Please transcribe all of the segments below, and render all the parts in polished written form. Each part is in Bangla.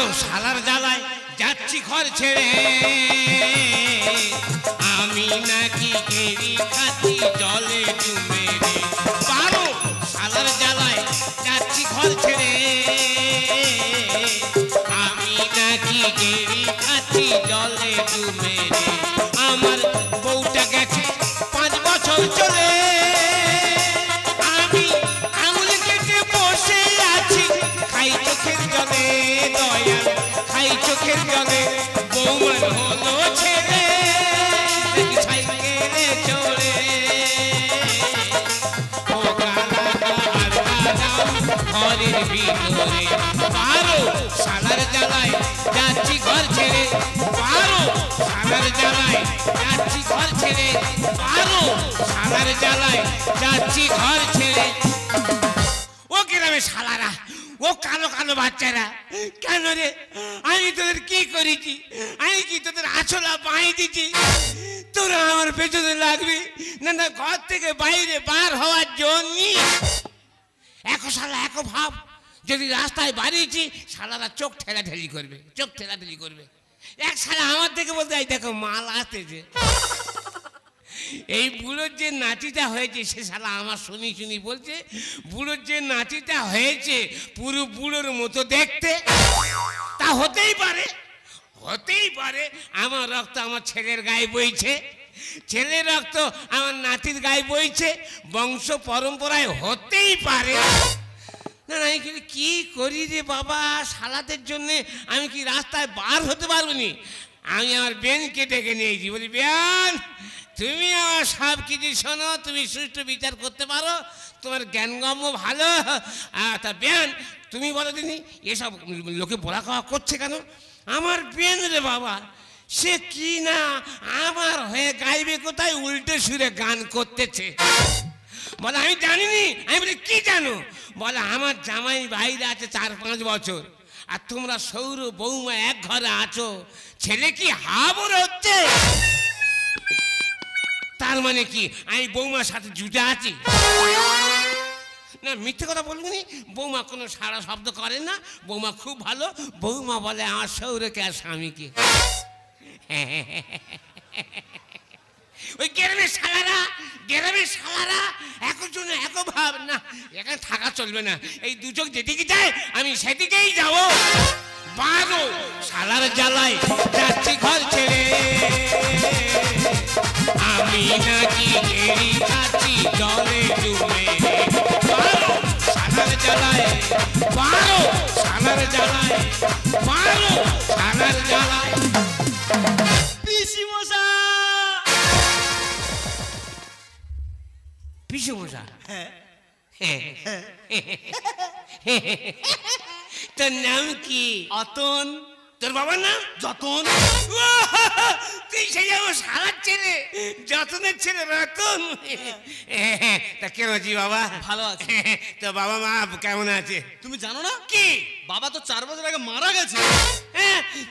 পারো শালার জ্বালায় যাচ্ছি ঘর ছেড়ে আমি নাকি গেরি খাচ্ছি জলে ডুবে রে পারো শালার জ্বালায় যাচ্ছি ঘর ছেড়ে আমি নাকি গেরি খাচ্ছি জলে ডুবে রে আমার বউটা গেছে 5 বছর চলে আমি আঙুল কেটে বসে আছি খাই চোখের জলে দয়াল খাই চোখের জলে বউমার হলো ছেড়ে সাইকেলে চড়ে ও গালা আর বাজাও ঘরের ভিতরে পারো শালার জ্বালায় যাচ্ছি ঘর ছেড়ে পারো শালার জ্বালায় যাচ্ছি ঘর ছেড়ে পারো শালার জ্বালায় যাচ্ছি ঘর ছেড়ে ও গ্রামে শালারা ও কালো কালো বাচ্চারা কেন রে আমি তোদের কি করেছি আমি কি তোদের আছলা বাঁই দিচ্ছি তোরা আমার পেছনে লাগবি না না ঘর থেকে বাইরে বার হওয়ার জন্য একো শালা একো ভাব যদি রাস্তায় বাড়িয়েছি শালারা চোখ ঠেলাঠেলি করবে চোখ ঠেলাঠেলি করবে এক শালা আমার থেকে বলতে এই দেখো মাল আসতেছে এই বুড়োর যে নাতিটা হয়েছে সে শালা আমার শুনি শুনি বলছে বুড়োর যে নাতিটা হয়েছে পুরো বুড়োর মতো দেখতে তা হতেই পারে আমার রক্ত আমার ছেলের গায়ে বইছে ছেলের রক্ত আমার নাতির গায়ে বইছে বংশ পরম্পরায় হতেই পারে না না কি করি রে বাবা শালাদের জন্যে আমি কি রাস্তায় বার হতে পারবো নি আমি আমার বেনকে ডেকে নিয়েছি বলি বেন তুমি আমার সব কিছু শোনো তুমি সুষ্ঠু বিচার করতে পারো তোমার জ্ঞানগম্য ভালো তা বেন তুমি বলো দিনি এসব লোকে বলা খাওয়া করছে কেন আমার বেন রে বাবা সে কি না আমার হয়ে গাইবে কোথায় উল্টে সুরে গান করতেছে বলে আমি জানিনি আমি বলি কি জানো বলে আমার জামাই বাইরে আছে 4-5 বছর আর তোমরা সৌর বৌমা এক ঘরে আছো ছেলে কি হাবর হচ্ছে তার মানে কি আমি বৌমার সাথে জুটে আছি না মিথ্যে কথা বলবো নি বৌমা কোনো সারা শব্দ করে না বৌমা খুব ভালো বৌমা বলে আমার সৌরকে আর স্বামীকে ওই গ্রামের শালারা একজন এক ভাব না এখানে থাকা চলবে না এই দুচোখ যেদিকে যায় আমি সেদিকেই যাবো বারো শালার জ্বালায় যাচ্ছি ঘর ছেড়ে আমি নাকি গেরি খাচ্ছি জলে ডুবে বারো শালার জ্বালায় বারো শালার জ্বালায় বারো শালার জ্বালায় পিসুমশা তোর নাম কি অতন তোর বাবার নাম যতন তুই সেই আমার সারার ছেলে যতনের ছেলে রতন তা কেন আছি বাবা ভালো আছে তো বাবা মা কেমন আছে তুমি জানো না কি বাবা তো 4 বছর আগে মারা গেছে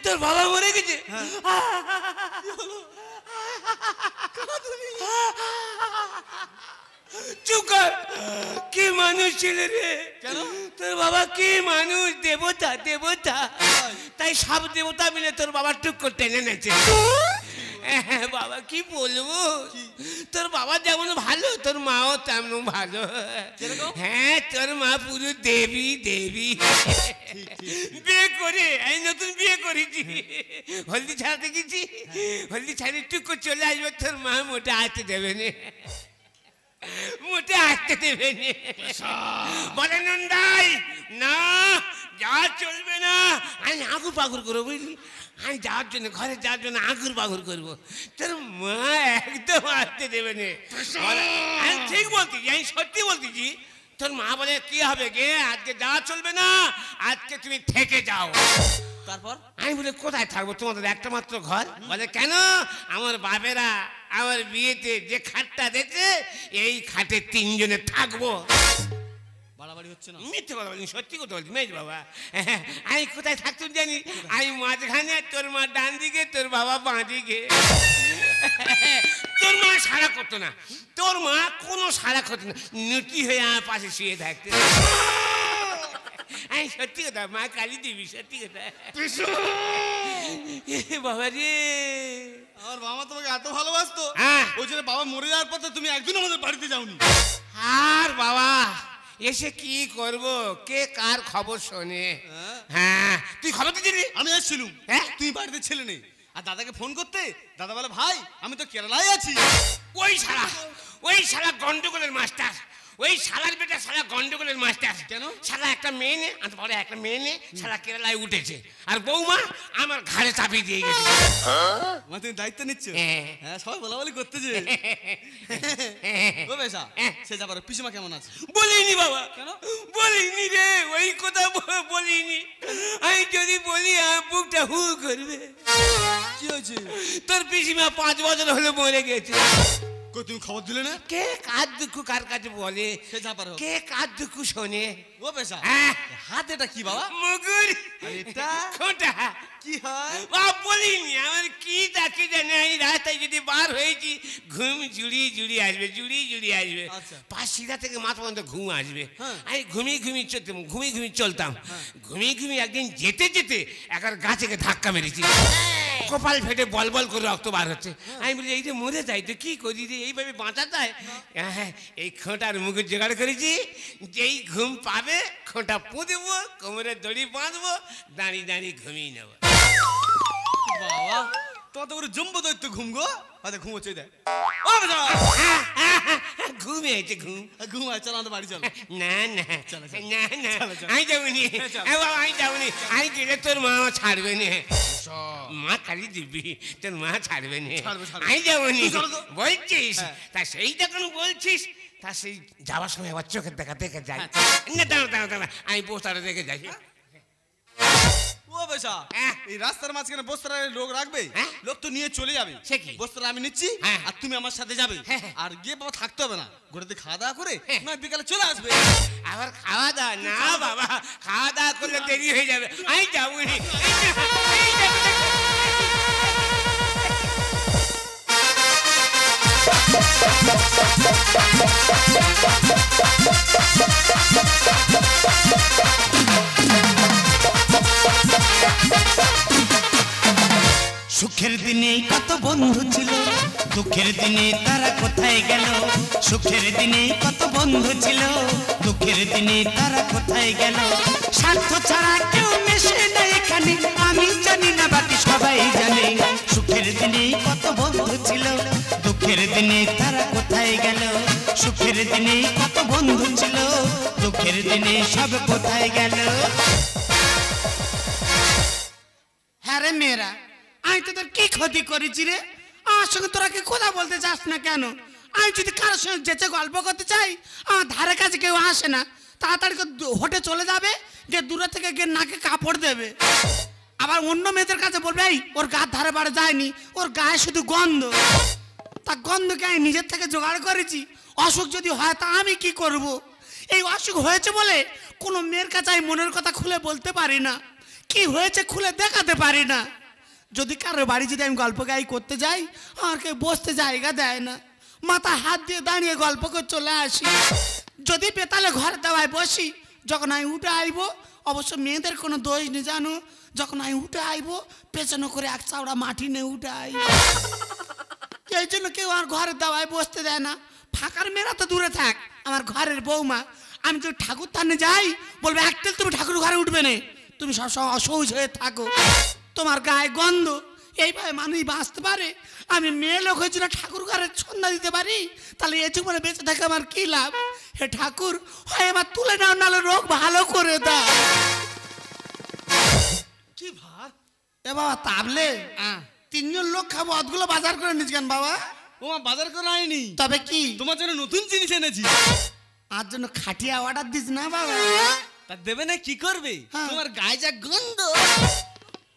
তোর বাবা মরে গেছে চুপ কর কি মানুষ ছেলে রে কেন তোর বাবা কি মানুষ দেবতা দেবতা তাই সব দেবতা মিলে তোর বাবা টুক করে টেনে নেছে বাবা কি বলবো তোর বাবা যেমন ভালো তোর মাও তেমন ভালো হ্যাঁ তোর মা পুরো দেবী দেবী বিয়ে করে আমি নতুন বিয়ে করেছি হলদি ছাড়াতে গেছি হলদি ছাড়ি টুক করে চলে আসবে তোর মা মোটে আসতে দেবে না মোটে আসতে দেবে বলে নন্দাই না যা চলবে না আমি আগুর পাগুর করবো বুঝলি আমি যাওয়ার জন্য ঘরে যাওয়ার জন্য আগুর পাগুর করবো তোর মা একদম আসতে দেবে না আমি ঠিক বলতেছি আমি সত্যি বলতেছি তোর মা বলে কি হবে গে আজকে যাওয়া চলবে না আজকে তুমি থেকে যাও তারপর আমি বলে কোথায় থাকবো তোমাদের একটা মাত্র ঘর বলে কেন আমার বাপেরা আমার বিয়েতে যে খাটটা দেখে এই খাটে 3 জনে থাকবো বাড়াবাড়ি হচ্ছে না মিথ্যে কথা বলি সত্যি কথা বলছি মেজ বাবা আমি কোথায় থাকতাম জানি আমি মাঝখানে তোর মা ডান দিকে তোর বাবা বাঁ দিকে তোর মা সারা করতো না তোর মা কোনো সারা করতো না নুটি হয়ে আমার পাশে শুয়ে থাকতো আমি সত্যি কথা মা কালী দেবী সত্যি কথা বাবা রে আমার বাবা তোমাকে এত ভালোবাসতো হ্যাঁ। ওই জন্য বাবা মরে যাওয়ার পর তো তুমি একদিন আমাদের বাড়িতে যাওনি। আর বাবা এসে কি করব কে কার খবর শোনে হ্যাঁ তুই খবর দিলি আমি এসেছিলাম হ্যাঁ? তুই বাড়িতে ছিলে নেই আর দাদাকে ফোন করতে দাদা বলে ভাই আমি তো কেরালায় আছি। ওই শালা গন্ডগোলের মাস্টার ওই শালার বেটা শালা গন্ডগোলের মাস্টার কেন? শালা একটা মেয়ে নে আর বড় একটা মেয়ে নে শালা কেরালায় উঠেছে আর বৌমা আমার ঘাড়ে চাপিয়ে দিয়ে গেছে আমার তুমি দায়িত্ব নিচ্ছ হ্যাঁ। হ্যাঁ সবাই বলাবলি করতে যে ও বেশা সে যাবার পিসিমা কেমন আছে? বলিনি বাবা কেন? বলিনি রে ওই কথা বলিনি আমি যদি বলি আমার বুকটা হু করবে কি হয়েছে? তোর পিসিমা 5 বছর হলো মরে গেছে কই তুমি খবর দিলে না? কে কার দুঃখ কার কাছে বলে সে যাবার হোক। কে কার দুঃখ শোনে ও বেশা হ্যাঁ হাত এটা কি বাবা? মুগুর আর এটা খোঁটা কি হয়? বলিনি আমার কি তাকে জানে আমি রাস্তায় যদি বার হয়েছি ঘুম জুড়ি আসবে জুড়ি আসবে আচ্ছা। পাঁচশিরা থেকে মাথা পর্যন্ত ঘুম আসবে হ্যাঁ। আমি ঘুমিয়ে চলতাম ঘুমিয়ে একদিন যেতে একবার গাছে ধাক্কা মেরেছি কপাল ফেটে বল করে রক্ত বার হচ্ছে আমি বলি এই যে মরে যাই তো কি করি রে এইভাবে বাঁচাতে হয় হ্যাঁ এই খোঁটার মুখে জোগাড় করেছি যেই ঘুম পাবে খোঁটা পুঁতবো কোমরে দড়ি বাঁধবো দাঁড়িয়ে ঘুমিয়ে নেবো বাবা তোমার তো পুরো জম্বো দৈত্য ঘুম গো। আচ্ছা ঘুম হচ্ছে দেখ ও বেশা ঘুমিয়েছে ঘুম ঘুম আছে চলো আমাদের বাড়ি চলো। না চলো, চলো। না চলো, চলো। আমি যাবনি চলো। আমি যাবনি আমি গেলে তোর মা ছাড়বে না মা কালী দিবি তোর মা ছাড়বে না ছাড়বে। আমি যাবনি তুই চলো তো। বলছিস হ্যাঁ। তা সেই যখন বলছিস তা সেই যাওয়ার সময় আবার চোখের দেখা দেখে যাই না দাঁড়া আমি পোস্টারে দেখে যাই ও বেশা হ্যাঁ। এই রাস্তার মাঝখানে বস্তার লোক রাখবে হ্যাঁ। লোক তো নিয়ে চলে যাবে সে কি? বস্তাটা আমি নিচ্ছি হ্যাঁ। আর তুমি আমার সাথে যাবে হ্যাঁ। আর গিয়ে বাবা থাকতে হবে না গোটাতে খাওয়া দাওয়া করে হ্যাঁ। নয় বিকালে চলে আসবে। আবার খাওয়া দাওয়া না বাবা খাওয়া দাওয়া করলে দেরি হয়ে যাবে আমি যাবনি সুখের দিনে কত বন্ধু ছিল দুঃখের দিনে তারা কোথায় গেল সুখের দিনে কত বন্ধু ছিল দুঃখের দিনে তারা কোথায় গেল স্বার্থ ছাড়া কেউ মেশে না এখানে আমি জানি না বাকি সবাই জানে সুখের দিনে কত বন্ধু ছিল দুঃখের দিনে তারা কোথায় গেল সুখের দিনে কত বন্ধু ছিল দুঃখের দিনে সব কোথায় গেল। হ্যাঁ রে মেয়েরা আমি তোদের কি ক্ষতি করেছি রে আমার সঙ্গে তোরা কি কথা বলতে চাস না কেন আমি যদি কারোর সঙ্গে যেচে গল্প করতে চাই আমার ধারে কাছে কেউ আসে না তাড়াতাড়ি করে হোটে চলে যাবে যে দূরে থেকে গিয়ে নাকে কাপড় দেবে আবার অন্য মেয়েদের কাছে বলবে এই ওর গার ধারে বাড়ে যায়নি ওর গায়ে শুধু গন্ধ তা গন্ধকে আমি নিজের থেকে জোগাড় করেছি অসুখ যদি হয় তা আমি কি করব এই অসুখ হয়েছে বলে কোনো মেয়ের কাছে আমি মনের কথা খুলে বলতে পারি না কি হয়েছে খুলে দেখাতে পারি না যদি কারোর বাড়ি যদি আমি গল্প গাই করতে যাই আমার কেউ বসতে জায়গা দেয় না মাথা হাত দিয়ে দাঁড়িয়ে গল্প করে চলে আসি যদি পেতালে ঘর দেওয়ায় বসি যখন আমি উঠে আইব অবশ্য মেয়েদের কোনো দোষ নেই জানো যখন আমি উঠে আইব পেছনে করে এক চাওড়া মাটি নিয়ে উঠে আই এই জন্য কেউ আমার ঘরের দাওয়ায় বসতে দেয় না ফাঁকার মেয়েরা তো দূরে থাক আমার ঘরের বৌমা আমি যদি ঠাকুর থানে যাই বলবে একটাল তুমি ঠাকুর ঘরে উঠবে না তুমি সবসময় অসহ্য হয়ে থাকো তোমার গায়ে গন্ধ এইভাবে মানুষ বাঁচতে পারে আমি মেয়ে লোক হয়েছিল ঠাকুর ঘরের সন্ধ্যা দিতে পারি তাহলে এ জীবনে বেঁচে থাকে আমার কি লাভ হে ঠাকুর হয় আমার তুলে নাও নাহলে রোগ ভালো করে দাও কি ভাত এ বাবা তাবলে তিনজন লোক খাবো অতগুলো বাজার করে নিস কেন বাবা ও মা বাজার করে আইনি তবে কি তোমার জন্য নতুন জিনিস এনেছি আর জন্য খাটিয়া অর্ডার দিস না বাবা তা দেবে না কি করবে হ্যাঁ। তোমার গায়ে যা গন্ধ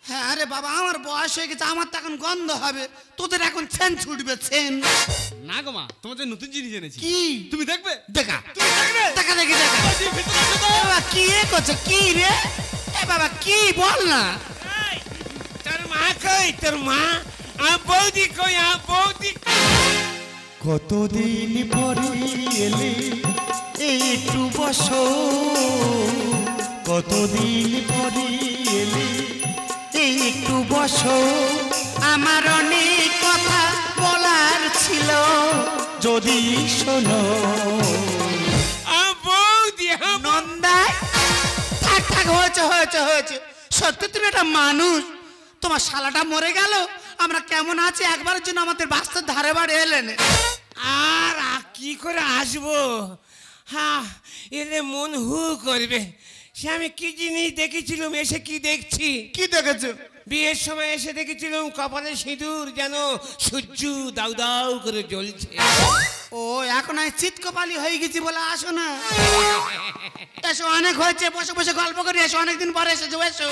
হ্যাঁ আরে বাবা আমার বয়স হয়ে গেছে আমার তো এখন গন্ধ হবে তোদের এখন সেন ছুটবে সেন না গো মা তোমার জন্য নতুন জিনিস এনেছি কি তুমি দেখবে দেখা তুমি দেখবে দেখা দেখি দেখা ওই ভিতরে আসো তো। এ বাবা কি এ করছে কি রে এ বাবা কি বল না তোর মা কই তোর মা বৌদি কই বৌদি কতদিন পরে এলে একটু বসো কতদিন পরে এলে এই একটু বসো, আমার অনেক কথা বলার ছিল যদি শোনো। বৌদি নন্দাই থাক থাক, হয়েছে হয়েছে হয়েছে। সত্যি তুমি একটা মানুষ। তোমার শালাটা মরে গেল, আমরা কেমন আছি একবারের জন্য আমাদের বাস্তব ধারে বাড়ি এলেন। আর কি করে আসবো? হ্যাঁ, এলে মন হু করবে। সে আমি কি জিনিস দেখেছিলাম, এসে কি দেখছি? কি দেখেছো? বিয়ের সময় এসে দেখেছিলাম কপালে সিঁদুর যেন সূর্য দাউ দাউ করে জ্বলছে। ও এখন আমি চিৎকপালি হয়ে গেছি বলে আসো না। এসো, অনেক হয়েছে, বসে বসে গল্প করি। এসো, অনেকদিন পরে এসেছো, এসো।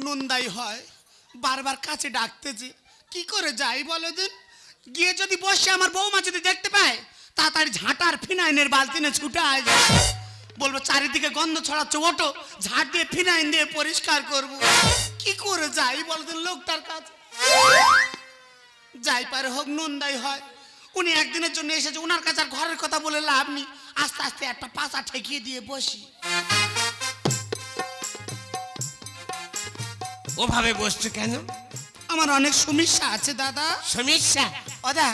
নন্দাই হয় বারবার কাছে ডাকতেছে, কি করে যাই বলো দিন? গিয়ে যদি বসে আমার বৌমা যদি দেখতে পায়, তাড়াতাড়ি ঝাঁটার ফিনাইনের বালতিনে ছুটে আসবে, বলবো চারিদিকে গন্ধ ছড়াচ্ছে, ওটো ঝাঁট দিয়ে ফিনাইন দিয়ে পরিষ্কার করব। কি করে যাই বলো দিন লোকটার কাছে? যাই পারে হোক, নন্দাই হয় উনি একদিনের জন্য এসেছে, ওনার কাছে আর ঘরের কথা বলে লাভ নেই। আস্তে আস্তে একটা পাশা ঠেকিয়ে দিয়ে বসি। ওভাবে বসছো কেন? আমার অনেক সমস্যা আছে দাদা। সমস্যা? ওদা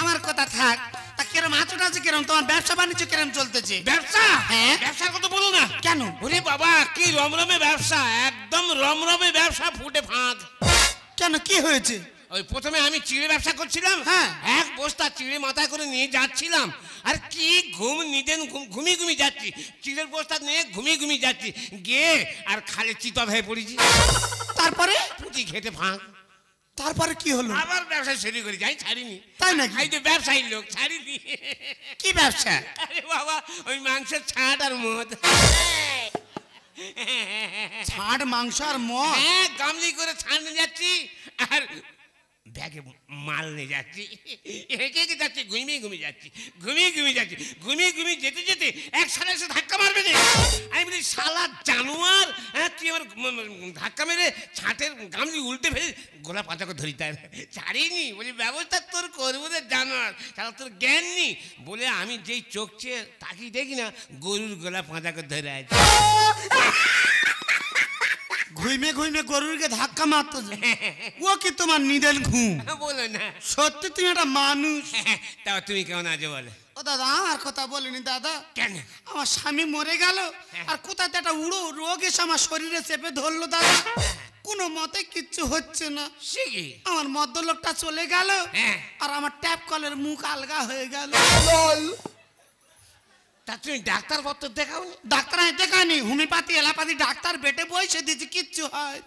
আমার কথা থাক, তা কিরম আচরণ আছে, কিরম তোমার ব্যবসা বাণিজ্য কিরম চলতেছে? ব্যবসা? হ্যাঁ। ব্যবসার কথা বলো না। কেন? ওরে বাবা, কি রমরমে ব্যবসা, একদম রমরমে ব্যবসা, ফুটে ফাঁক। কেন, কি হয়েছে? ওই প্রথমে আমি চিড়ে ব্যবসা করছিলাম। হ্যাঁ। এক বস্তা চিড়ে মাথায় করে নিয়ে যাচ্ছিলাম, আর কি ঘুম নিদেন, ঘুমিয়ে ঘুমিয়ে যাচ্ছি, চিড়ের বস্তা নিয়ে ঘুমিয়ে ঘুমিয়ে যাচ্ছি, গিয়ে আর খালে চিতল হয়ে পড়েছি। তারপরে? পুঁটি খেতে ফাঁক। তারপরে কি হলো? আবার ব্যবসা শুরু করি, যাই ছাড়িনি। তাই নাকি? এই যে ব্যবসায়ী লোক, ছাড়িনি। কি ব্যবসা? আরে বাবা, ওই মাংসের ছাট আর মদ। ছাড়, মাংস আর মদ? হ্যাঁ, গামলি করে ছাড় নিয়ে যাচ্ছি আর ব্যাগে মাল নিয়ে যাচ্ছি, হেঁটে হেঁটে যাচ্ছি, ঘুমিয়ে ঘুমিয়ে যাচ্ছি, ঘুমিয়ে ঘুমিয়ে যাচ্ছি, ঘুমিয়ে ঘুমিয়ে যেতে যেতে এক শালা এসে ধাক্কা মারবে না। আমি বলি, শালা জানোয়ার, হ্যাঁ তুই আমার ধাক্কা মেরে ছাটের গামলি উল্টে ফেলে গোলা পাতা করে ধরি, তাই ছাড়িনি। বলি, ব্যবস্থা তোর করবো রে জানোয়ার, শালা তোর জ্ঞান নেই বলে আমি যেই চোখ চেয়ে তাকিয়ে দেখি না, গরুর গোলা পাতা করে ধরে আছে। ঘুইমে ঘুইমে গরুরকে ধাক্কা মারতো, ও কি তোমার নিদেন ঘুম? বলো না। সত্যি তুমি একটা মানুষ। তাও তুমি কেমন আছো বলে? ও দাদা, আমার কথা বলিনি দাদা। কেন? আমার স্বামী মরে গেল, আর কোথাতে একটা উড়ো রোগ এসে আমার শরীরে চেপে ধরলো দাদা। কোনো মতে কিচ্ছু হচ্ছে না। সে কি? আমার মদ্যলোকটা চলে গেল, হ্যাঁ। আর আমার ট্যাপ কলের মুখ আলগা হয়ে গেল। তা তুমি ডাক্তার পত্র দেখাও? ডাক্তার আমি দেখানি, হোমিওপ্যাথি এলাপাতি ডাক্তার বেটে বসে দিয়েছি, কিচ্ছু হয়।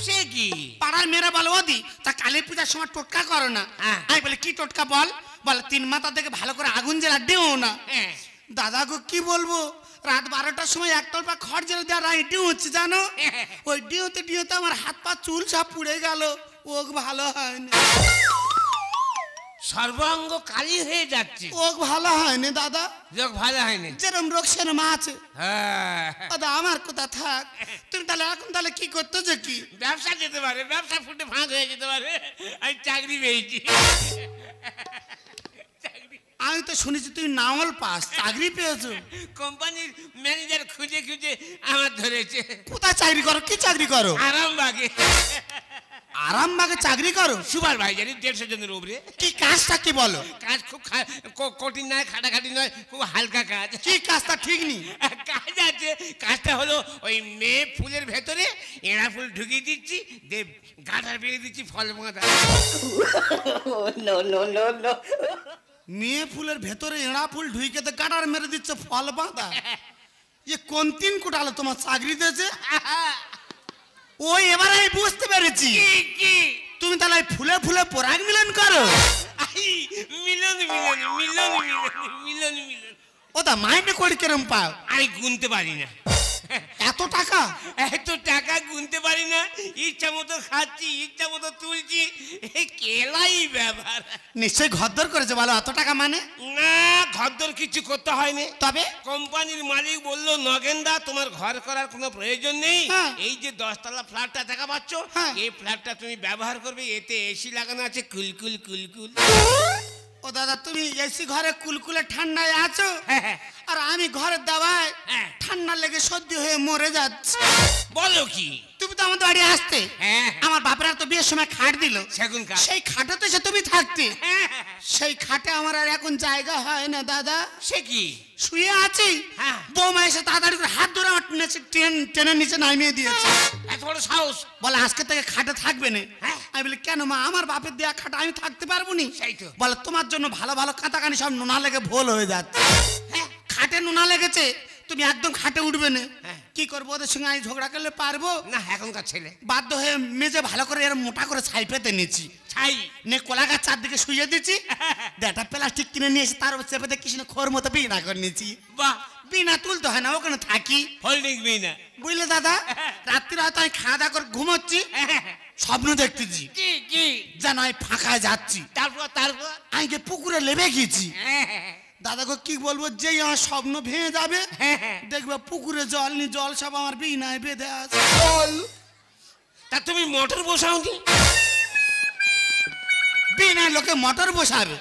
সে কি? পাড়ার মেয়েরা বলো, ওদি তা কালী পূজার সময় টোটকা করো না। হ্যাঁ। আমি বলি, কি টোটকা বল? বলে, 3 মাথা থেকে ভালো করে আগুন জ্বালা ডিও না। হ্যাঁ। দাদা গো কি বলবো, রাত 12টার সময় একতরফা খড় জ্বালা দেওয়ার আমি ডিউ হচ্ছে জানো। ওই ডিওতে ডিওতে আমার হাত পা চুল সব পুড়ে গেল, ওক ভালো হয়নি। সর্বাঙ্গ কালি হয়ে যাচ্ছে। ওক ভালো হয়নি দাদা, রোগ ভালো হয়নি। যেরম রোগ সেরম আছে। হ্যাঁ, দাদা আমার কথা থাক, তুমি তাহলে এখন তাহলে কি করতেছো? কি ব্যবসা যেতে পারে, ব্যবসা ফুটে ফাঁক হয়ে যেতে পারে। আমি চাকরি পেয়েছি। চাকরি, আমি তো শুনেছি তুই নাওয়াল পাস, চাকরি পেয়েছো? কোম্পানির ম্যানেজার খুঁজে খুঁজে আমার ধরেছে। কোথায় চাকরি করো? কি চাকরি করো? আরামবাগে। আরামবাগে চাকরি করো? সুপারভাইজারি, 150 জনের উপরে। কি কাজটা কি বলো? কাজ খুব কঠিন নয়, খাটাখাটি নয়, খুব হালকা কাজ। কি কাজটা ঠিক নেই? কাজ আছে, কাজটা হলো ওই মেয়ে ফুলের ভেতরে এঁড়া ফুল ঢুকিয়ে দিচ্ছি, দিয়ে গাঁঠার বেরিয়ে দিচ্ছি, ফল বাঁধা। মেয়ে ফুলের ভেতরে এড়া ফুল ঢুইকে তো গাটার মেরে দিচ্ছে, ফল বাঁধা। এ কোন 3 কোটালে তোমার চাকরি দিয়েছে? ওই এবার আমি বুঝতে পেরেছি, কি তুমি তাহলে ফুলে ফুলে পরাগ মিলন করো। মিলন মিলন মিলন মিলন মিলন মিলন। ওটা মাইনে করে কেরম পাও? আমি গুনতে পারি না। এত টাকা? এত টাকা গুনতে পারি না, ইচ্ছা মতো খাচ্ছি, ইচ্ছা মতো তুলছি, এই কেলাই ব্যাপার। নিশ্চয়ই ঘরদর করেছে বলো, এত টাকা মানে? না, ঘরদোর কিছু করতে হয়নি। তবে কোম্পানির মালিক বলল, নগেনদা তোমার ঘর করার কোনো প্রয়োজন নেই, হ্যাঁ। এই যে 10 তলা ফ্ল্যাটটা দেখা পাচ্ছ, হ্যাঁ। এই ফ্ল্যাটটা তুমি ব্যবহার করবে, এতে এসি লাগানো আছে, কুলকুল কুলকুল। ও দাদা, তুমি এসি ঘরে কুলকুলে ঠান্ডায় আছো, হ্যাঁ। আর আমি ঘরের দাওয়ায় হ্যাঁ। ঠান্ডা লেগে সর্দি হয়ে মরে যাচ্ছি। বলো কি? তুমি তো আমাদের বাড়ি আসতে, হ্যাঁ। আমার বাপের তো বিয়ের সময় খাট দিল, সেগুন কাঠ। সেই খাটে সে তুমি থাকতে, হ্যাঁ। সেই খাটে আমার আর এখন জায়গা হয় না দাদা। সে কি? শুয়ে আছি, হ্যাঁ। বৌমা এসে তাড়াতাড়ি করে হাত ধরে আমার টেনে নিচে নামিয়ে দিয়েছে। এত বড় সাহস! বলে আজকে থেকে খাটে থাকবে না। হ্যাঁ। আমি বলি কেন মা, আমার বাপের দেয়া খাটে আমি থাকতে পারবো নি। সেই তো। বলে তোমার জন্য ভালো ভালো কাঁটাকানি সব নোনা লেগে ভোল হয়ে যাচ্ছে। হ্যাঁ। খাটে নোনা লেগেছে, তুমি একদম খাটে উঠবে না। হ্যাঁ। কি করবো, ওদের সঙ্গে আমি ঝগড়া করলে পারবো না, এখনকার ছেলে। বাধ্য হয়ে মেজে ভালো করে এর মোটা করে ছাই পেতে নিচ্ছি, ছাই। নে কলা গাছ চারদিকে শুয়ে দিচ্ছি, একটা প্লাস্টিক কিনে নিয়ে এসে তার উপর চেপে কৃষ্ণ খোর মতো বিনা করে নিচ্ছি। বাহ, বিনা তুলতে হয় না, ওখানে থাকি। হোল্ডিং বিনা। বুঝলে দাদা, রাত্রি হয়তো আমি খাওয়া দাওয়া করে ঘুমোচ্ছি, স্বপ্ন দেখতেছি কি কি? যেন আমি ফাঁকায় যাচ্ছি, তারপর তারপর? আমি যে পুকুরে লেবে গেছি। হ্যাঁ। দাদাকে কি বলবো, যেই আমার স্বপ্ন ভেঙে যাবে, হ্যাঁ। দেখবে পুকুরে জল নি, জল সব আমার বিনায় বেঁধে আছে। তা তুমি মোটর বসাওনি? বিনা লোকে মোটর বসাবে?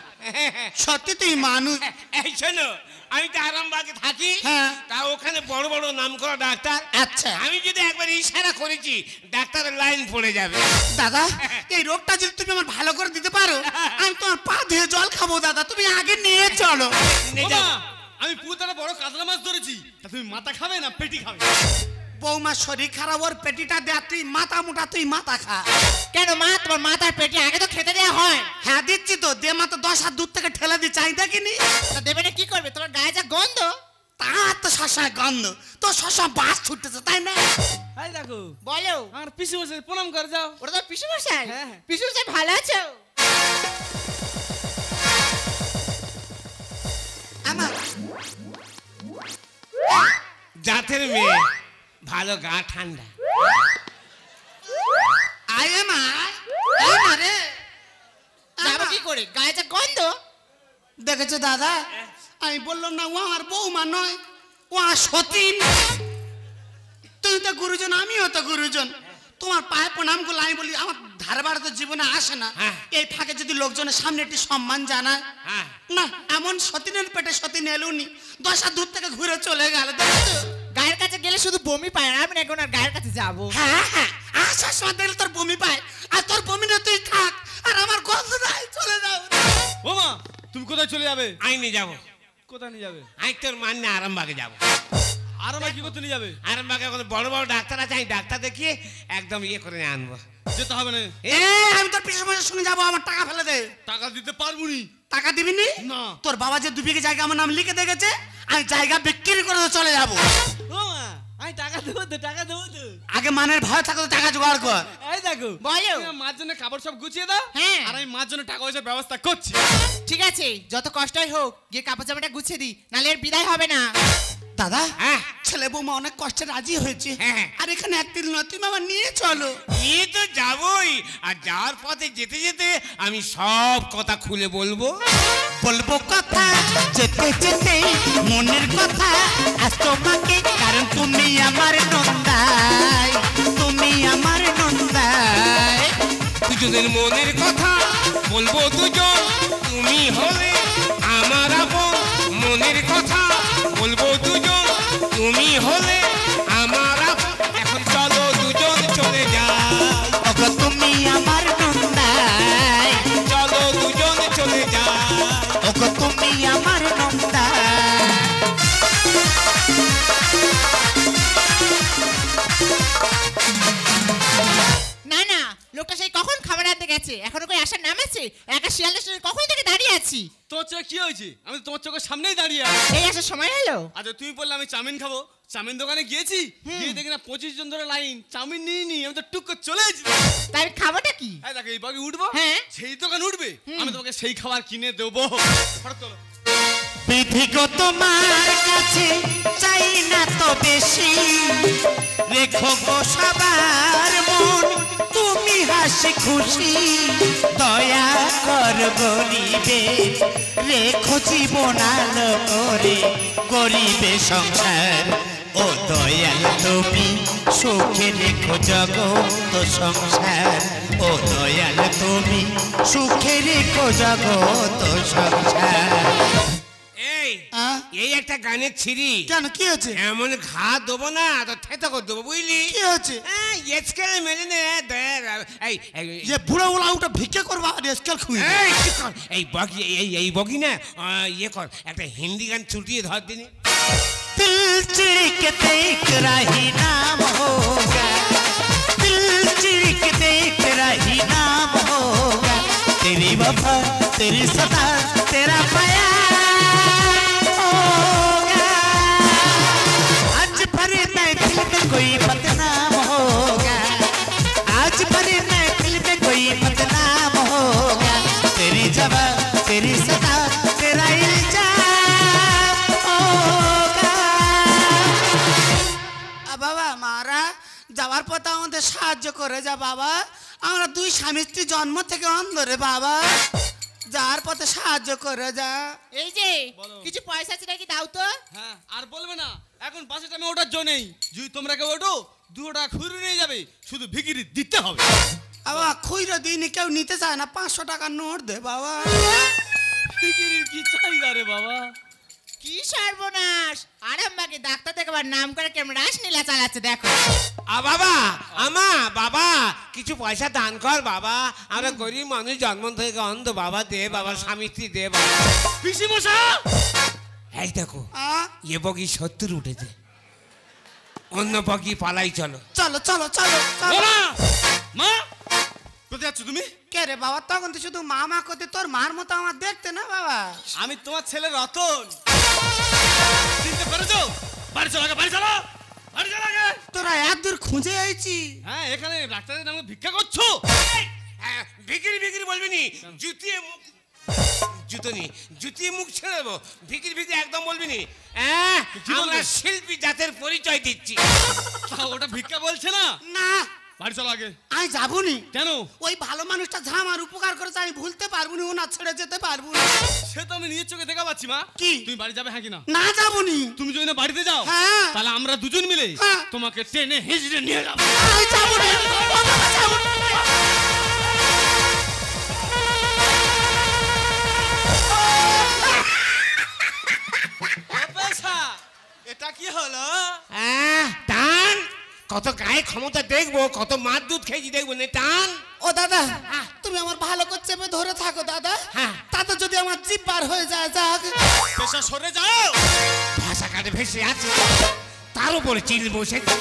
সত্যি তুই মানুষ। এই শোনো, আমি তো আরামবাগে থাকি, হ্যাঁ। তা ওখানে বড় বড় নাম করা ডাক্তার। আচ্ছা আমি যদি একবার ইশারা করেছি, ডাক্তারের লাইন পড়ে যাবে। দাদা, এই রোগটা যদি তুমি আমার ভালো করে দিতে পারো, আমি তোমার পা ধুয়ে জল খাবো। দাদা তুমি আগে নিয়ে চলো। নিয়ে ওমা, যাও। আমি পুকুরে বড় কাতলা মাছ ধরেছি, তা তুমি মাথা খাবে না পেটি খাবে? বৌমা শরীর খারাপ, ওর পেটিটা দেয়া, তুই মাথা মোটা, তুই মাথা খা। কেন মা, তোমার মাথার পেটে আগে তো খেতে দেওয়া হয়। হ্যাঁ দিচ্ছি তো, দে মাত্র 10 হাত দূর থেকে ঠেলে দিয়ে চাই দেখিনি। তা দেবে না কি করবে, তোমার গায়ে যা গন্ধ। তার তো সবসময় গন্ধ, তো সবসময় বাস ছুটতেছে তাই না? এই দেখো, বলো। আমার পিসি মশাই প্রণাম করে যাও। ওটা তো পিসু মশাই। হ্যাঁ। পিসু মশাই ভালো আছো? আমার জাতের মেয়ে, ভালো গা ঠান্ডা। আয় মা, আয় মা রে। যাবো কি করে, গায়ে যা গন্ধ। দেখেছো দাদা, আমি বললাম না ও আমার বৌমা নয়, ও আমার সতীন। তুই তো গুরুজন, আমিও তো গুরুজন। তোমার পায়ে প্রণাম করলে আমি বলি আমার ধারে বাড়ে তো জীবনে আসে না, হ্যাঁ। এই ফাঁকে যদি লোকজনের সামনে একটি সম্মান জানায়। হ্যাঁ। না, এমন সতীনের পেটে সতীন এলুনি, 10 হাত দূর থেকে ঘুরে চলে গেল। দেখেছো? গায়ের কাছে গেলে শুধু বমি পায় না, আমি এখন আর গায়ের কাছে যাবো। হ্যাঁ হ্যাঁ, আসার সময় দেখলে তোর বমি পায়, আর তোর বমি না তুই থাক, আর আমার গন্ধ নাই, চলে যাও। ওমা, তুমি কোথায় চলে যাবে? আইনে যাবো। কোথায় নিয়ে যাবে? আমি তোর মান্য আরামবাগে যাবো। আর আমার কি করতে নিয়ে যাবে? আরামবাগে ওখানে বড় বড় ডাক্তার আছে, আমি ডাক্তার দেখিয়ে একদম ইয়ে করে নিয়ে আনবো। যেতে হবে না। এ আমি তোর পিছনে পিছনে শুনে যাবো, আমার টাকা ফেলে দে। টাকা দিতে পারবো নি। টাকা দিবি নি? না। তোর বাবা যে 2 বিঘে জায়গা আমার নাম লিখে দেখেছে, আমি জায়গা বিক্রি করে চলে যাবো। ওমা, আমি টাকা দেবো তো, টাকা দেবো তো। আগে মানের ভয় থাকো, টাকা জোগাড় কর। এই দেখো, বলো। তুমি মার জন্য কাপড় সব গুছিয়ে দাও। হ্যাঁ। আর আমি মার জন্য টাকা পয়সার ব্যবস্থা করছি। ঠিক আছে, যত কষ্টই হোক গিয়ে কাপড় জামাটা গুছিয়ে দি, নালে এর বিদায় হবে না। দাদা, হ্যাঁ। ছেলে বৌমা অনেক কষ্টে রাজি হয়েছে, হ্যাঁ। আর এখানে একদিন নয়, তুমি আমার নিয়ে চলো। নিয়ে তো যাবোই, আর যাওয়ার পথে যেতে যেতে আমি সব কথা খুলে বলবো। বলবো কথা যেতে যেতে মনের কথা আজ তোমাকে, কারণ তুমি আমার নন্দাই, তুমি আমার নন্দাই। দুজনের মনের কথা বলবো দুজন, তুমি হলে আমার আপন। মনের কথা বলবো দুজন, তুমি হলে আমার আপন। এখন চলো দুজন চলে যাই, ওগো তুমি আমার নন্দাই, চলো দুজন চলে যাই। ওগো তুমি আমার নন্দাই। না না, লোকটা সেই কখন খাবার আনতে গেছে, এখনো কই আসার নাম আছে? একা শিয়ালদার সঙ্গে কখন থেকে দাঁড়িয়ে আছি। তোমার চোখে কি হয়েছে? আমি তো তোমার চোখের সামনেই দাঁড়িয়ে আছি। এই আসার সময় হলো। আচ্ছা, তুমি বললে আমি চাউমিন খাবো, চাউমিন দোকানে গিয়েছি, গিয়ে দেখি না 25 জন ধরে লাইন, চাউমিন নিয়ে নি, আমি তো টুক করে চলে এসেছি। তাই আমি খাবোটা কি? এই দেখো, এই বাগে উঠবো, হ্যাঁ। সেই দোকান উঠবে, আমি তোমাকে সেই খাবার কিনে দেবো। ফটো তোলো। বিধিগত তোমার কাছে চাই না তো বেশি, রেখো গো সবার মন তুমি হাসি হাসি খুশি দয়া কর গরিবে রেখো জীবন আলো করে গরিবে সংসার ও দয়াল তুমি সুখে রেখো জগৎ সংসার ও দয়াল তুমি সুখে রেখো জগৎ সংসার। এই হ্যাঁ? এই একটা গানের ছিরি কেন কি হয়েছে? এমন ঘা দেবো না তো থেতো করে দেবো বুঝলি? কি হয়েছে? এজকাল মেলে নে এই যে বুড়ো বুড়া ওটা ভিক্ষা করবা আর স্কেল খুঁই এই কি কর? এই বগি এই বগি না ইয়ে কর একটা হিন্দি গান ছুটিয়ে ধর দিনি। दिल चिड़के देख रही नाम होगा दिल चिड़के देख रही नाम होगा तेरी वफा तेरी सदा तेरा प्यार होगा आज भरे महफिल में कोई बदनाम होगा आज भरे महफिल में कोई बदनाम होगा तेरी जवा तेरी सदा तेरा इल्जाम বাবা মারা যাওয়ার পথে আমাদের সাহায্য করে যা বাবা। আমরা দুই স্বামী স্ত্রী জন্ম থেকে অন্ধ রে বাবা, যাওয়ার পথে সাহায্য করে যা। এই যে কিছু পয়সা আছে নাকি দাও তো। হ্যাঁ আর বলবে না, এখন বাসে টাইমে ওঠার জন্য নেই। যদি তোমরা কেউ ওঠো 2 টাকা খুঁড়ে নিয়ে যাবে, শুধু ভিখিরি দিতে হবে। বাবা খুইরো দিইনি, কেউ নিতে চায় না, 500 টাকার নোট দে বাবা। ভিখিরির কি চাহিদা রে বাবা? কি সর্বনাশ! আরামবাগে ডাক্তার দেখাবার নাম করে কেমন রাসলীলা চালাচ্ছে দেখো। বাবা আমা বাবা কিছু পয়সা দান কর বাবা, আমরা গরিব মানুষ জন্ম থেকে অন্ধ বাবা, দে বাবা, স্বামী স্ত্রী দে বাবা। পিসি মশা এই দেখো আ? এ বগি 70 উঠেছে, অন্য বগি পালাই চলো। চলো চলো চলো চলো। বাবা মা কোথায় যাচ্ছ তুমি? কে রে বাবা, তখন তো শুধু মা মা করতে, তোর মার মতো আমার দেখতে না বাবা। আমি তোমার ছেলে রতন, চিনতে পেরেছো? বাড়ি চলো আগে, বাড়ি চলো, বাড়ি চলো আগে। তোরা এত দূর খুঁজে আইছি। হ্যাঁ এখানে ডাক্তারের নামে ভিক্ষা করছো? ভিকিরি ভিকিরি বলবি নি, জুতিয়ে মুখ জুতো নি জুতিয়ে মুখ ছেড়ে দেবো। ভিকিরি ভিকিরি একদম বলবি নি। আমরা শিল্পী জাতের পরিচয় দিচ্ছি। তা ওটা ভিক্ষা বলছে না? না বাড়ি চলো আগে। আমি যাবনি। কেন? ওই ভালো মানুষটা যা আমার উপকার করেছে আমি ভুলতে পারবো না, ওনা ছেড়ে যেতে পারবো না। সে তো আমি নিজের চোখে দেখা পাচ্ছি মা। কি? তুমি বাড়ি যাবে হ্যাঁ কি না? না যাবনি। তুমি যদি না বাড়িতে যাও হ্যাঁ। তাহলে আমরা দুজন মিলে হ্যাঁ। তোমাকে টেনে হিঁচড়ে নিয়ে যাবো। আমি যাবনি। ও বাবা, যাবনি। এটা কি হলো? টান কত গায়ে ক্ষমতা দেখবো, কত মার দুধ খেয়েছি দেখবো না, টান। ও দাদা, তুমি আমার ভালো করে চেপে ধরে থাকো দাদা। হ্যাঁ। তাতে যদি আমার জিভ বার হয়ে যায় যাক। পেশা সরে যাও। ভাষা কাটে ভেসে আছে, তার উপরে চিল বসেছে।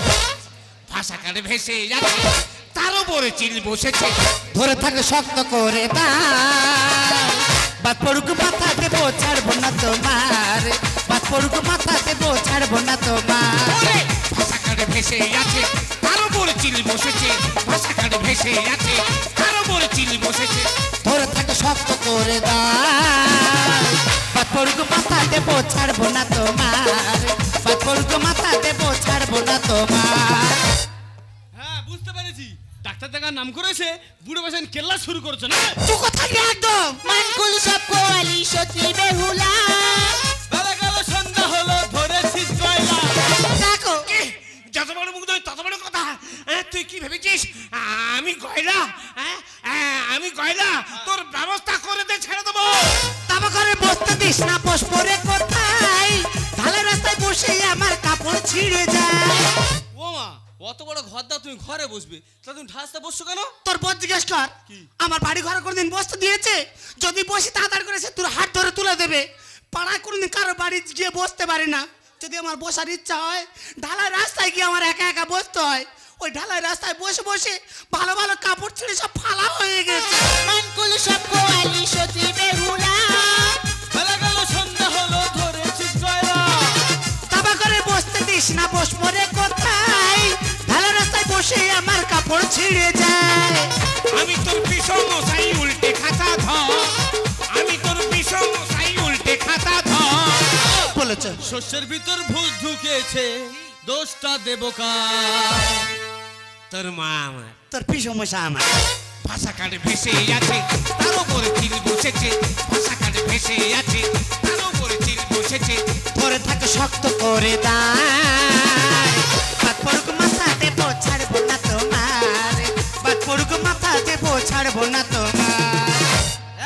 ভাষা কাটে ভেসে যাচ্ছে, তার উপরে চিল বসেছে। ধরে থাকে শক্ত করে দাও বাদ পড়ুক মাথা দেবো ছাড়বো না তোমার বাদ পড়ুক মাথা দেবো ছাড়বো না তোমার ওরে, ভাষা কাটে ভেসে আছে, তার উপরে চিল বসেছে। ভাষা কাটে ভেসে আছে, তার উপরে চিল বসেছে। ধরে থাকে শক্ত করে দাও বাদ পড়ুক মাথা দেবো ছাড়বো না তোমার বাদ পড়ুক মাথা দেবো ছাড়বো না তোমার। হ্যাঁ বুঝতে পেরেছি, ডাক্তার দেখার নাম করেছে, বুড়ো বসেন কেল্লা শুরু করছো না? তুই কোথায় একদম মানকুল সব কোয়ালি সত্যি বেহুলা। বেলা গেল সন্ধ্যা হলো, ধরেছিস কয়লা। দেখো কি? যত বড় মুখ নয় তত বড় কথা। তুই কি ভেবেছিস আমি গয়লা? আমি গয়লা? তোর ব্যবস্থা করে দে, ছেড়ে দেবো। তাবা করে বসতে দিস না, বস পরে কোথায় ঢালাই রাস্তায় বসে আমার কাপড় ছিঁড়ে যায়। ও মা, অত বড় ঘর দাও, তুমি ঘরে বসবে, তা তুমি ঢাসতে বসছো কেন? তোর বোধ জিজ্ঞেস কর, আমার বাড়ি ঘরে কোনদিন বসতে দিয়েছে? যদি বসি তাড়াতাড়ি করে সে তোর হাত ধরে তুলে দেবে। পাড়ায় কোনদিন কারো বাড়ি গিয়ে বসতে পারি না। যদি আমার বসার ইচ্ছা হয়, ঢালাই রাস্তায় গিয়ে আমার একা একা বসতে হয়। ওই ঢালাই রাস্তায় বসে বসে ভালো ভালো কাপড় ছিঁড়ে সব ফালা হয়ে গেছে। মানকুল সব কোয়ালি সত্যি বেহুলা। বেলা গেল সন্ধ্যা হলো, ধরেছিস কয়লা। তাবা করে বসতে দিস না, বস পরে কোথায় ঢালাই রাস্তায় বসে আমার কাপড় ছিঁড়ে যায়। আমি তোর বিষম মশাই উল্টে খাতা ধর। আমি তোর বিষম মশাই উল্টে খাতা ধর। বলেছ শস্যের ভিতর ভূত ঢুকেছে, দোষটা দেব কার? তোর মা আমার। তোর পিসমশা আমার। ভাষা কাটে ভেসে আছে তার উপরে চিল বসেছে ভাষা কাটে ভেসে আছে তার উপরে চিল বসেছে ধরে থাকে শক্ত করে দাঁড় বাদ পড়ুক মাথা দেবো ছাড়বো না তোমার বাদ পড়ুক মাথা দেবো ছাড়বো না তোমার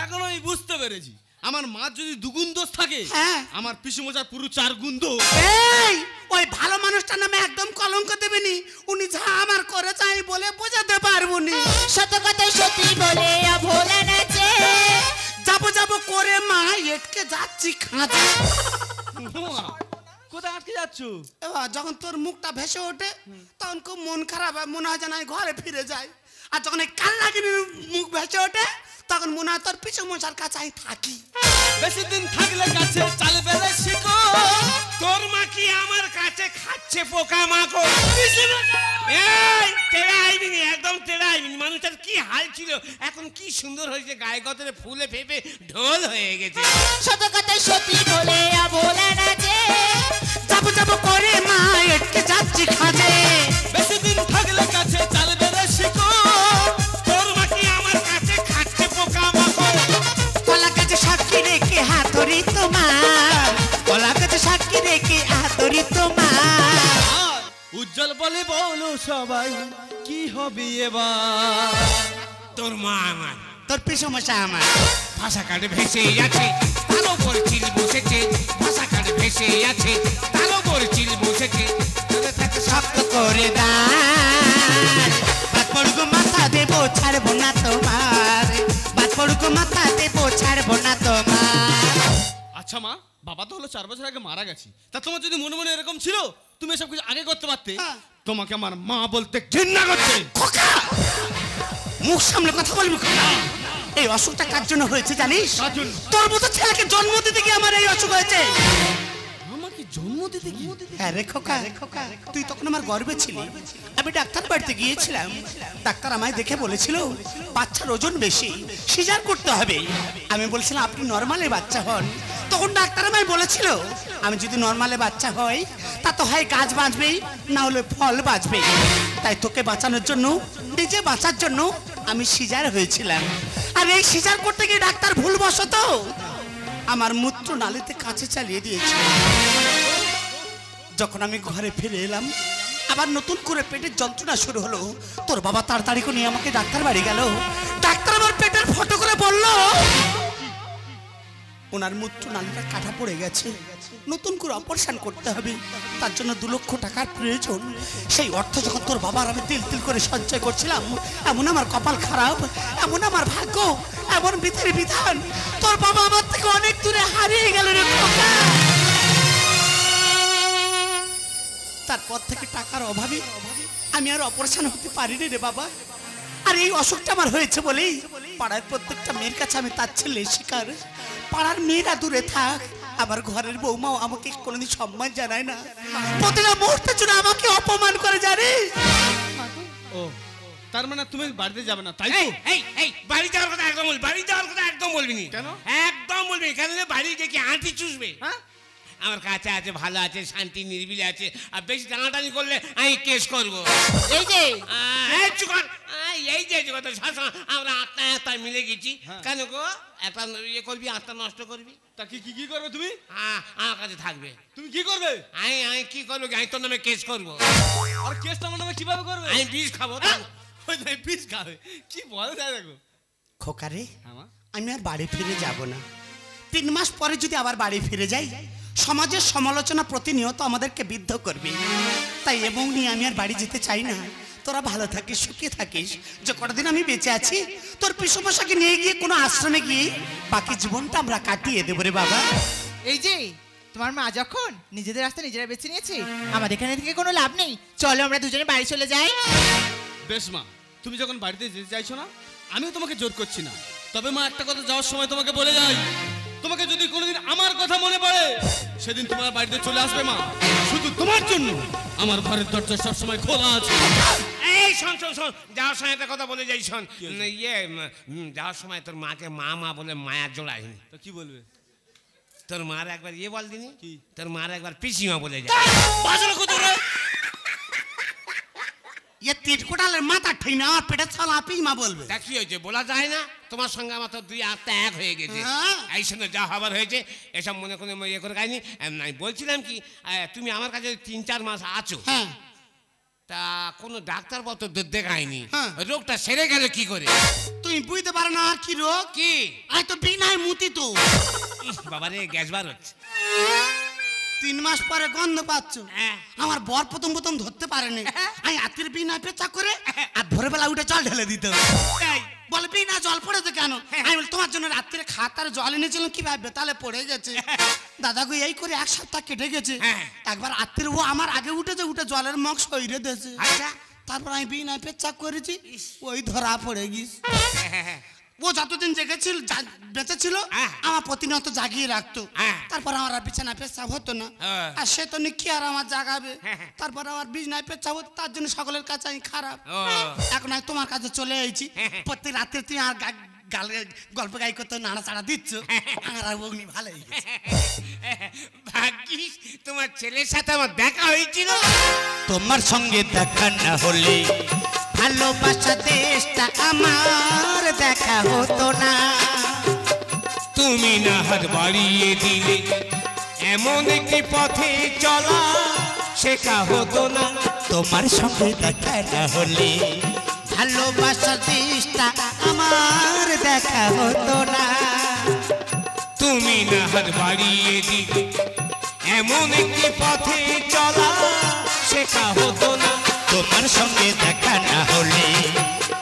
এখন আমি বুঝতে পেরেছি আমার মা যদি দুগুণ দোষ থাকে হ্যাঁ। আমার পিসুমশার পুরো 4 গুণ দোষ। এই ওই ভালো মানুষটার নামে একদম কলঙ্ক দেবেনি উনি যা আমার করে চাই বলে বোঝাতে পারবো নি সত্য কথাই সত্যি বলে ভোলা নাচে যাবো যাবো করে মা এটকে যাচ্ছি খাঁচা মা, কোথায় আটকে যাচ্ছ? এবার যখন তোর মুখটা ভেসে ওঠে তখন খুব মন খারাপ হয় মনে হয় যেন আমি ঘরে ফিরে যাই আর যখন এই কাল্লাগিনীর মুখ ভেসে ওঠে তখন মনে হয় তোর পিছু মশার কাছে আমি থাকি বেশি দিন থাকলে কাছে চাল বেড়ে শিখো। তোর মা কি আমার কাছে খাচ্ছে পোকা মাকো এই তেড়ে আইবি নি একদম তেড়ে আইবি নি মানুষটার কি হাল ছিল এখন কি সুন্দর হয়েছে গায়ে গতরে ফুলে ফেপে ঢোল হয়ে গেছে সত্য কথাই সত্যি বলে ভোলা নাচে যাবো যাবো করে মা এটকে যাচ্ছি খাঁচে বেশি দিন থাকলে কাছে চাল বেড়ে শিখো। তোর মা কি আমার কাছে খাচ্ছে পোকা মাকো কলা গাছে সাক্ষী রেখে হাতরি তোমার কলা গাছে সাক্ষী রেখে হাতরি তোমার উজ্জ্বল বলে বলো সবাই কি হবে এবার? তোর মা আমার তোর পিছু মশা আমার ভাষা কাটে ভেসে আছে তার উপর চিল বসেছে ভাষা কাটে ভেসে আছে তার উপর চিল বসেছে ধরে থাকে শক্ত করে দাঁড় বাদ পড়ুক মাথা দেবো ছাড়বো না তোমার বাদ পড়ুক মাথা দেবো ছাড়বো না তোমার আচ্ছা মা, বাবা তো হলো 4 বছর আগে মারা গেছে, তা তোমার যদি মনে মনে এরকম ছিল তুমি এসব কিছু আগে করতে পারতে। তোমাকে আমার মা বলতে ঘৃণা করছে। খোকা মুখ সামলে কথা বলবি খোকা এই অসুখটা কার জন্য হয়েছে জানিস কার জন্য? তোর মতো ছেলেকে জন্ম দিতে গিয়ে আমার এই অসুখ হয়েছে আমাকে জন্ম দিতে গিয়ে হ্যাঁ রে খোকা তুই তখন আমার গর্বে ছিলি আমি ডাক্তার বাড়িতে গিয়েছিলাম ডাক্তার আমায় দেখে বলেছিল বাচ্চার ওজন বেশি সিজার করতে হবে আমি বলছিলাম আপনি নর্মালে বাচ্চা হন তখন ডাক্তার আমায় বলেছিল আমি যদি নর্মালে বাচ্চা হই তা তো হয় গাছ বাঁচবেই না হলে ফল বাঁচবে তাই তোকে বাঁচানোর জন্য নিজে বাঁচার জন্য আমি সিজার হয়েছিলাম আর এই সিজার করতে গিয়ে ডাক্তার ভুলবশত আমার মূত্র নালীতে কাঁচে চালিয়ে দিয়েছে যখন আমি ঘরে ফিরে এলাম আবার নতুন করে পেটের যন্ত্রণা শুরু হলো তোর বাবা তাড়াতাড়ি করে নিয়ে আমাকে ডাক্তার বাড়ি গেল ডাক্তার আমার পেটের ফটো করে বলল ওনার মূত্র নালীটা কাটা পড়ে গেছে নতুন করে অপারেশন করতে হবে তার জন্য 2 লক্ষ টাকার প্রয়োজন সেই অর্থ যখন তোর বাবার আমি তিল তিল করে সঞ্চয় করছিলাম এমন আমার কপাল খারাপ এমন আমার ভাগ্য এমন বিধির বিধান তোর বাবা আমার থেকে অনেক দূরে হারিয়ে গেল রে খোকা। তারপর থেকে টাকার অভাবে আমি আর অপারেশন হতে পারিনি রে বাবা আর এই অসুখটা আমার হয়েছে বলেই পাড়ার প্রত্যেকটা মেয়ের কাছে আমি তার ছেলে শিকার পাড়ার মেয়েরা দূরে থাক আমার ঘরের বৌমাও আমাকে কোনোদিন সম্মান জানায় না প্রতিটা মুহূর্তের জন্য আমাকে অপমান করে জানিস ও তার মানে তুমি বাড়িতে যাবে না তাই এই তো? এই এই বাড়ি যাওয়ার কথা একদম বলবি বাড়ি যাওয়ার কথা একদম বলবি নি কেন? একদম বলবি কেন বাড়ি গিয়ে কি আঁটি চুষবে হ্যাঁ? আমার কাছে আছে ভালো আছে শান্তি নিরিবিলি আছে আর বেশি টানাটানি করলে আমি কেস করবো এই যে এই চুপ কর। এই যে কথা আমরা আত্মায় মিলে গেছি কেন গো একটা ইয়ে করবি আত্মা নষ্ট করবি তা কি কি কি করবে তুমি? আমার কাছে থাকবে তুমি কি করবে? আমি কি করবো আমি তোর নামে কেস করবো আর কেসটা আমার নামে কিভাবে করবে? আমি বিষ খাবো ওই তুমি পিস খাবে কি বলে তাই দেখো। খোকারে হ্যাঁ মা। আমি আর বাড়ি ফিরে যাব না 3 মাস পরে যদি আবার বাড়ি ফিরে যাই সমাজের সমালোচনা প্রতিনিয়ত আমাদেরকে বিদ্ধ করবে তাই এবং নিয়ে আমি আর বাড়ি যেতে চাই না তোরা ভালো থাকিস সুখে থাকিস যে কতদিন আমি বেঁচে আছি তোর পিসমশাকে নিয়ে গিয়ে কোনো আশ্রমে গিয়ে বাকি জীবনটা আমরা কাটিয়ে দেবো রে বাবা এই যে তোমার মা যখন নিজেদের রাস্তা নিজেরা বেছে নিয়েছে আমাদের এখানে থেকে কোনো লাভ নেই চলো আমরা দুজনে বাড়ি চলে যাই বেশ মা, তুমি যখন বাড়িতে যেতে চাইছো না আমিও তোমাকে জোর করছি না তবে মা একটা কথা যাওয়ার সময় তোমাকে বলে যাই তোমাকে যদি কোনোদিন আমার কথা মনে পড়ে সেদিন তোমার বাড়িতে চলে আসবে মা শুধু তোমার জন্য আমার ঘরের দরজা সবসময় খোলা আছে। এই শোন শোন শোন যাওয়ার সময় একটা কথা বলে যাই শোন যাওয়ার সময় তোর মাকে মা মা বলে মায়া জোড়াইনি তো কি বলবে? তোর মার একবার বল দিনি কি? তোর মার একবার পিসিমা বলে যায় এ তিটকোটালের মাথা ঠিক না, আমার পেটে ছালা পিমা বলবে। তা কি হয়েছে বলা যায় না? তোমার সঙ্গে আমার তো দুই আত্মা এক হয়ে গেছে। হ্যাঁ। এই সঙ্গে যা হবার হয়েছে এসব মনে করে ইয়ে করে খাইনি। আমি বলছিলাম কি, তুমি আমার কাছে 3-4 মাস আছো, হ্যাঁ তা কোনো ডাক্তার বলতো দেখায়নি, হ্যাঁ। রোগটা সেরে গেল কি করে? তুমি বুঝতে পারো না আর কি রোগ? কি? আই তো বিনায় মুতি তো। বাবারে গ্যাস বার হচ্ছে। 3 মাস পরে গন্ধ পাচ্ছ। হ্যাঁ। আমার বর প্রথম ধরতে পারেনি, আমি হাতের বিনা পেঁচা করে আর ভোরবেলা উঠে জল ঢেলে দিত। তাই? বলে বিনা জল পড়েছে কেন? আমি বলি তোমার জন্য রাত্রে খাতার জল এনেছিলাম, কি ভাববে তাহলে পড়ে গেছে। দাদা গো এই করে 1 সপ্তাহ কেটে গেছে। একবার রাত্রে ও আমার আগে উঠেছে, উঠে জলের মগ সইরে দিয়েছে। আচ্ছা। তারপর আমি বিনা পেঁচা করেছি, ওই ধরা পড়ে গিস। ও যতদিন জেগেছিল বেঁচে ছিল আমার প্রতিনিয়ত জাগিয়ে রাখতো। তারপর আমার আর বিছানায় পেশাব হতো না, আর সে তো কি আর আমার জাগাবে। তারপর আমার বিছানায় পেশাব হতো, তার জন্য সকলের কাছে আমি খারাপ। এখন আমি তোমার কাছে চলে এসেছি, প্রত্যেক রাত্রে তুমি আর গল্প গাই করতে নাড়াচাড়া দিচ্ছ, আমার আর অগ্নি ভালোই। ভাগ্যিস তোমার ছেলের সাথে আমার দেখা হয়েছিল। তোমার সঙ্গে দেখা না হলে ভালোবাসা দেশটা আমার দেখা হতো না। তুমি না হাত বাড়িয়ে দিলে এমন একটি পথে চলা শেখা হতো না। তোমার সঙ্গে দেখা না হলে ভালোবাসা দেশটা আমার দেখা হতো না। তুমি না হাত বাড়িয়ে দিলে এমন একটি পথে চলা শেখা হতো না। তোমার সঙ্গে দেখা না হলে,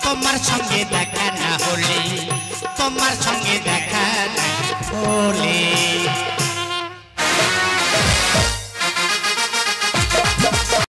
তোমার সঙ্গে দেখা না হলে, তোমার সঙ্গে দেখা না হলে